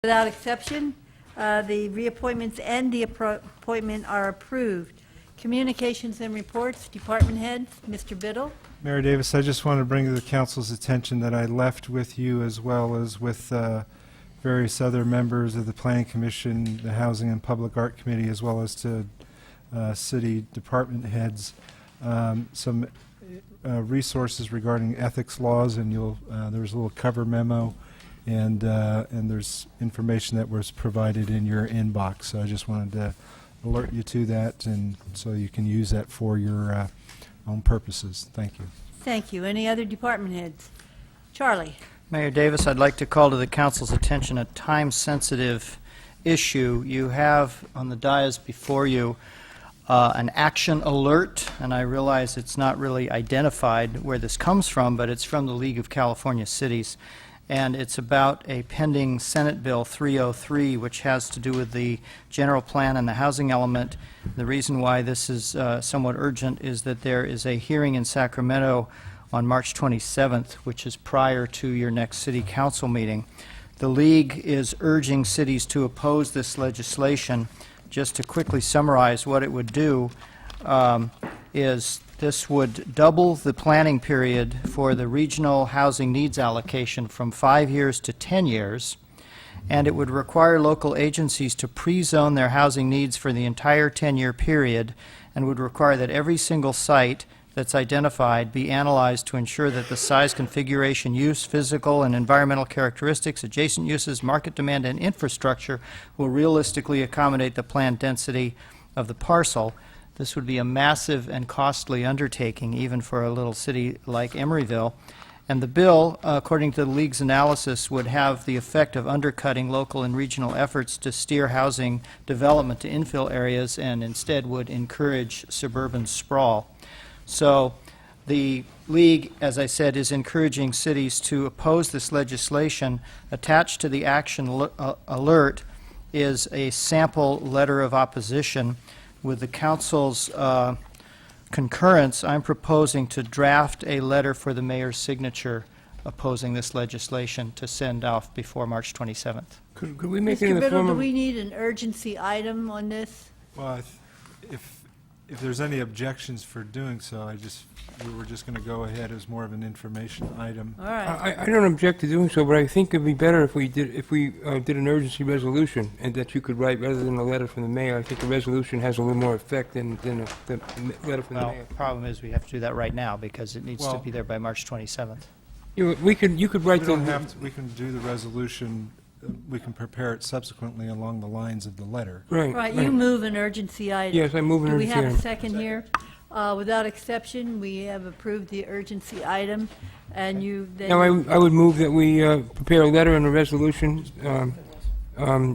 Without exception, the reappointments and the appointment are approved. Communications and reports, department heads, Mr. Biddle. Mayor Davis, I just want to bring to the council's attention that I left with you as well as with various other members of the Planning Commission, the Housing and Public Art Committee, as well as to city department heads, some resources regarding ethics laws, and there was a little cover memo, and there's information that was provided in your inbox. So I just wanted to alert you to that, and so you can use that for your own purposes. Thank you. Thank you. Any other department heads? Charlie. Mayor Davis, I'd like to call to the council's attention a time-sensitive issue. You have on the dais before you an action alert, and I realize it's not really identified where this comes from, but it's from the League of California Cities, and it's about a pending Senate Bill 303, which has to do with the general plan and the housing element. The reason why this is somewhat urgent is that there is a hearing in Sacramento on March 27th, which is prior to your next city council meeting. The League is urging cities to oppose this legislation. Just to quickly summarize what it would do is this would double the planning period for the regional housing needs allocation from 5 years to 10 years, and it would require local agencies to pre-zone their housing needs for the entire 10-year period, and would require that every single site that's identified be analyzed to ensure that the size, configuration, use, physical and environmental characteristics, adjacent uses, market demand, and infrastructure will realistically accommodate the planned density of the parcel. This would be a massive and costly undertaking, even for a little city like Emeryville. And the bill, according to the League's analysis, would have the effect of undercutting local and regional efforts to steer housing development to infill areas, and instead would encourage suburban sprawl. So the League, as I said, is encouraging cities to oppose this legislation. Attached to the action alert is a sample letter of opposition. With the council's concurrence, I'm proposing to draft a letter for the mayor's signature opposing this legislation to send off before March 27th. Could we make it in Mr. the Biddle, form do of... we need an urgency item on this? Well, if there's any objections for doing so, we were just going to go ahead as more of an information item. All right. I don't object to doing so, but I think it'd be better if we did an urgency resolution, and that you could write rather than a letter from the mayor. I think a resolution has a little more effect than a letter from the Well, mayor. the problem is we have to do that right now because it needs to Well- be there by March 27th. You could write We the... don't have to, we can do the resolution, we can prepare it subsequently along the lines of the letter. Right. Right, you move an urgency item. Yes, I move an urgency Do we have item. a second here? Without exception, we have approved the urgency item, and you then... Now, I would move that we prepare a letter and a resolution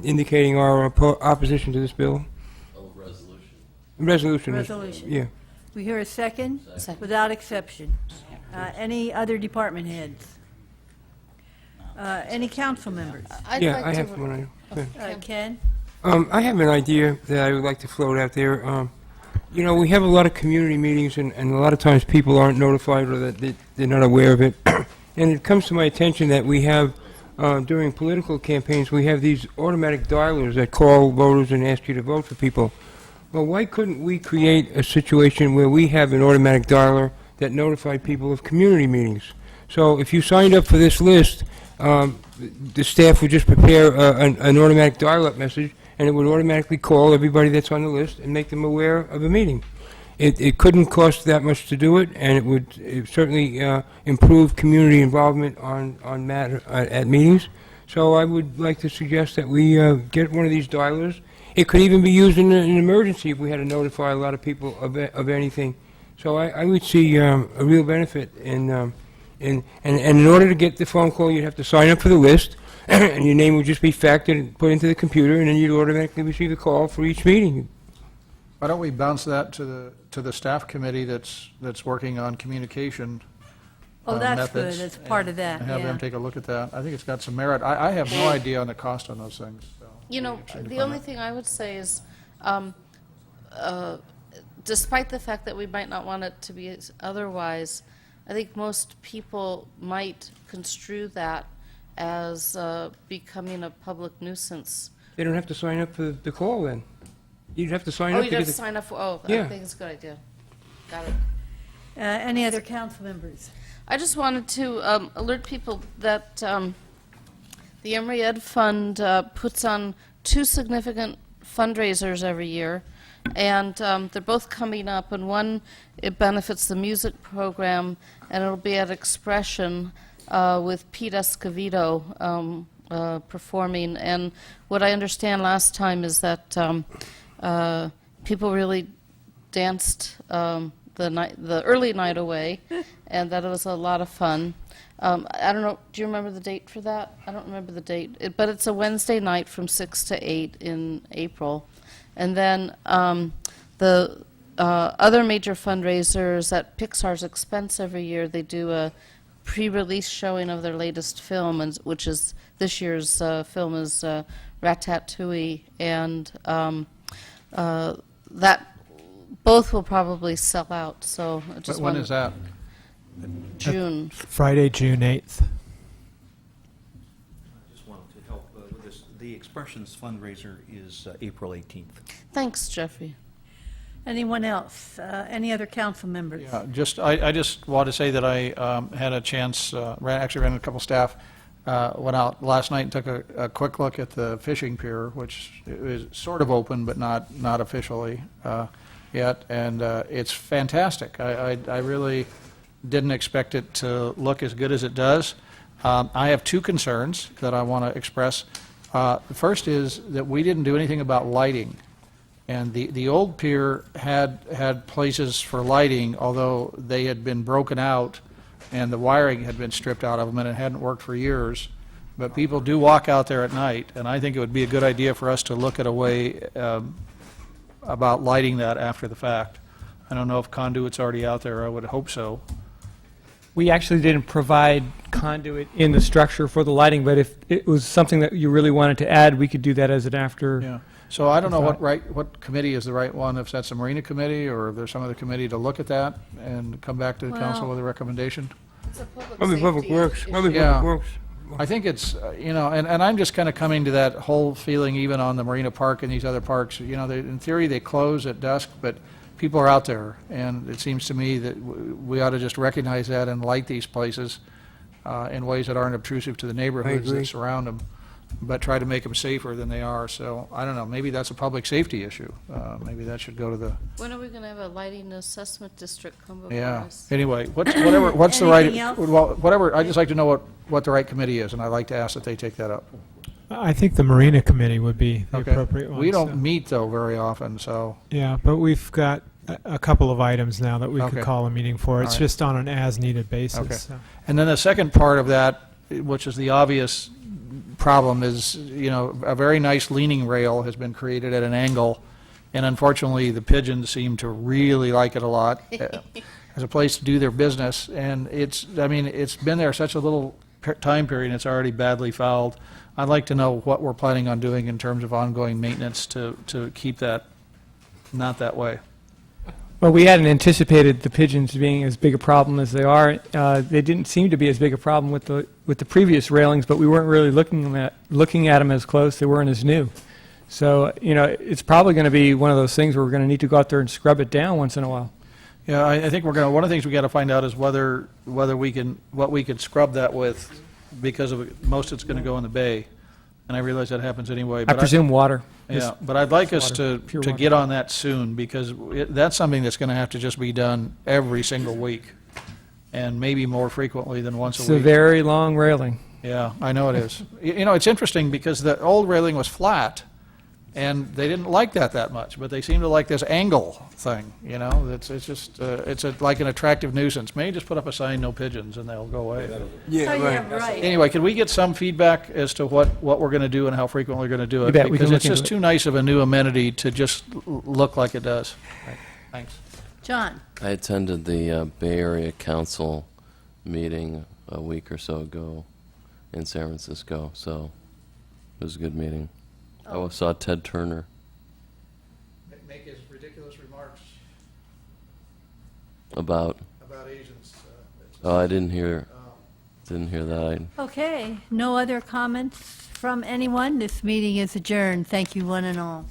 indicating our opposition to this bill. Resolution. Resolution. Yeah. We hear a second? Without exception. Any other department heads? Any council members? Yeah, I have one. Ken? I have an idea that I would like to float out there. You know, we have a lot of community meetings, and a lot of times people aren't notified or that they're not aware of it. And it comes to my attention that we have, during political campaigns, we have these automatic dialers that call voters and ask you to vote for people. Well, why couldn't we create a situation where we have an automatic dialer that notified people of community meetings? So if you signed up for this list, the staff would just prepare an automatic dial-up message, and it would automatically call everybody that's on the list and make them aware of a meeting. It couldn't cost that much to do it, and it would certainly improve community involvement at meetings. So I would like to suggest that we get one of these dialers. It could even be used in an emergency if we had to notify a lot of people of anything. So I would see a real benefit in in order to get the phone call, you'd have to sign up for the list, and your name would just be factored and put into the computer, and then you'd automatically receive a call for each meeting. Why don't we bounce that to the staff committee that's working on communication Oh, that's good, methods, that's part of that, and have them yeah. take a look at that? I think it's got some merit. I have no idea on the cost on those things. So You know, should the find only out. thing I would say is, despite the fact that we might not want it to be otherwise, I think most people might construe that as becoming a public nuisance. They don't have to sign up for the call then. You'd have to sign Oh, up you'd to have get to the... sign up for, oh, Yeah. I think it's a good idea. Got it. Any other council members? I just wanted to alert people that the Emory Ed Fund puts on 2 significant fundraisers every year, and they're both coming up, and one, it benefits the music program, and it'll be at Expression with Pete Escovedo performing, and what I understand last time is that people really danced the early night away, and that it was a lot of fun. I don't know, do you remember the date for that? I don't remember the date, but it's a Wednesday night from 6 to 8 in April. And then the other major fundraisers at Pixar's expense every year, they do a pre-release showing of their latest film, which is this year's film is Ratatouille, and that both will probably sell out. So I just When wanted- is that? June. Friday, June 8th. Just wanted to help with this. The Expressions fundraiser is April 18th. Thanks, Jeffrey. Anyone else? Any other council members? I just want to say that I had a chance, actually ran a couple staff, went out last night and took a quick look at the fishing pier, which is sort of open, but not officially yet, and it's fantastic. I really didn't expect it to look as good as it does. I have 2 concerns that I want to express. The first is that we didn't do anything about lighting. And the old pier had places for lighting, although they had been broken out and the wiring had been stripped out of them and it hadn't worked for years. But people do walk out there at night, and I think it would be a good idea for us to look at a way about lighting that after the fact. I don't know if conduit's already out there. I would hope so. We actually didn't provide conduit in the structure for the lighting, but if it was something that you really wanted to add, we could do that as an after. Yeah. So I don't know what committee is the right one, if that's the Marina Committee or if there's some other committee to look at that and come back to the council Well- with a recommendation. It's a public Probably Public safety Works, issue. probably Yeah. Public Works. I think it's, and I'm just kind of coming to that whole feeling even on the Marina Park and these other parks, in theory, they close at dusk, but people are out there, and it seems to me that we ought to just recognize that and light these places in ways that aren't obtrusive to the neighborhoods agree. that surround them, but try to make them safer than they are. So, I don't know, maybe that's a public safety issue. Maybe that should go to the, When are we going to have a lighting assessment district come before yeah. us? Anyway, what's the right, Anything else? well, whatever, I'd just like to know what the right committee is, and I'd like to ask that they take that up. I think the Marina Committee would be the Okay. appropriate one. We don't so- meet, though, very often, so, Yeah, but we've got a couple of items now that we Okay. could call a meeting for. It's All right. just on an as-needed basis. Okay. so. And then the second part of that, which is the obvious problem, is, a very nice leaning rail has been created at an angle, and unfortunately, the pigeons seem to really like it a lot as a place to do their business, and it's been there such a little time period, and it's already badly fouled. I'd like to know what we're planning on doing in terms of ongoing maintenance to keep that not that way. Well, we hadn't anticipated the pigeons being as big a problem as they are. They didn't seem to be as big a problem with the previous railings, but we weren't really looking at them as close. They weren't as new. So, it's probably going to be one of those things where we're going to need to go out there and scrub it down once in a while. Yeah, I think one of the things we got to find out is whether we can scrub that with, because of most of it's going to go in the bay, and I realize that happens anyway. I But presume water. Yeah, but I'd like us water, to pure water. get on that soon, because that's something that's going to have to just be done every single week, and maybe more frequently than once It's a a week. very long railing. Yeah, I know it is. It's interesting because the old railing was flat, and they didn't like that much, but they seem to like this angle thing, It's just, like an attractive nuisance. Maybe just put up a sign, "No pigeons," and they'll go away. Yeah, Oh, right. yeah, right. Anyway, can we get some feedback as to what we're going to do and how frequently we're going to do it? You bet, we can Because look it's just into too nice of a new amenity to just look like it does. Thanks. John? I attended the Bay Area Council meeting a week or so ago in San Francisco, so it was a good meeting. I saw Ted Turner. Make his ridiculous remarks About, about Asians. oh, I didn't hear. Didn't hear that. Okay, no other comments from anyone? This meeting is adjourned. Thank you, one and all.